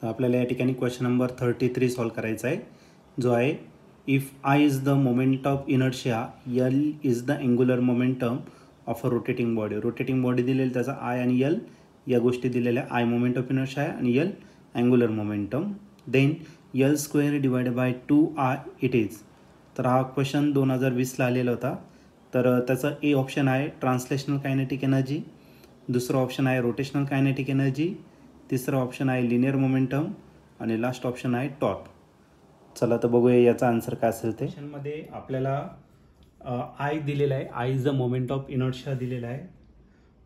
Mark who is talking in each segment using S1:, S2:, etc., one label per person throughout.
S1: तर आपल्याला या ठिकाणी क्वेश्चन नंबर 33 सॉल्व करायचा आहे, जो आहे if I is the moment of inertia, L is the angular momentum of a rotating body. Rotating body दिलेली, त्याचा आय आणि एल या गोष्टी दिलेल्या. आय मोमेंट ऑफ इनर्शिया आहे आणि L angular momentum. Then L square divided by 2I it is. तर हा क्वेश्चन 2020ला आलेला होता. तर त्याचं ए ऑप्शन आहे ट्रान्सलेशनल कायनेटिक एनर्जी, दुसरं ऑप्शन आहे रोटेशनल कायनेटिक एनर्जी, तिसरं ऑप्शन आहे लिनियर मोमेंटम आणि लास्ट ऑप्शन आहे टॉर्क. चला तर बघूया याचा आन्सर काय असेल ते. क्वेश्चनमध्ये आपल्याला आय दिलेला आहे, I is the moment of inertia दिलेला आहे.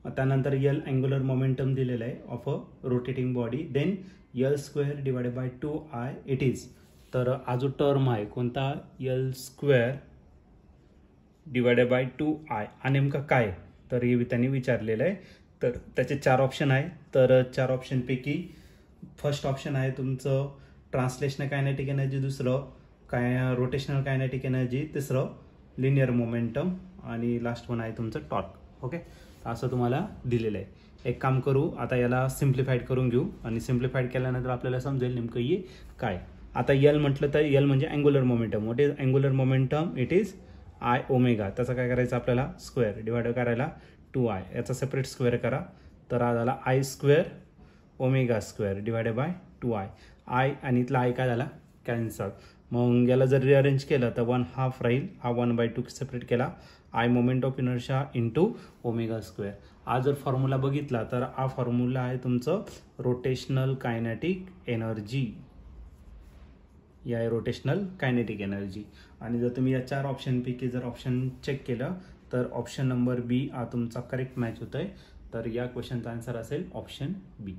S1: त्यानंतर एल अँग्युलर मोमेंटम दिलेलं आहे of a rotating body. Then L square divided by 2I it is. तर हा जो टर्म आहे कोणता, L square divided by 2I हा नेमका काय, तर हे त्यांनी विचारलेलं आहे. तर त्याचे 4 ऑप्शन आहे. तर 4 ऑप्शनपैकी फर्स्ट ऑप्शन आहे तुमचं ट्रान्सलेशनल कायनेटिक एनर्जी, दुसरं रोटेशनल कायनेटिक एनर्जी, तिसरं लिनियर मोमेंटम आणि लास्ट वन आहे तुमचं टॉर्क. ओके, असं तुम्हाला दिलेलं आहे. एक काम करू, आता याला सिम्प्लिफाईड करून घेऊ आणि सिम्प्लिफाईड केल्यानंतर आपल्याला समजेल नेमकं ये काय. आता एल म्हटलं तर एल म्हणजे angular momentum. What is angular momentum, it is i omega. त्याचं काय करायचं आपल्याला, स्क्वेअर डिवाइड करायला 2I, याचा सेपरेट स्क्वेअर करा. तर हा झाला I square omega square divided by 2I. I आणि इथला आय काय झाला, कॅन्सल. मग याला जर रिअरेंज केलं तर 1/2 राहील, हा 1/2 सेपरेट केला. I moment of inertia into omega square. हा जर फॉर्म्युला बघितला तर हा फॉर्म्युला आहे तुमचं रोटेशनल कायनेटिक एनर्जी. या आहे रोटेशनल कायनेटिक एनर्जी. आणि जर तुम्ही या 4 ऑप्शनपैकी जर ऑप्शन चेक केलं तर ऑप्शन नंबर बी हा तुमचा करेक्ट मॅच होतोय. तर या क्वेश्चनचा आन्सर असेल ऑप्शन बी.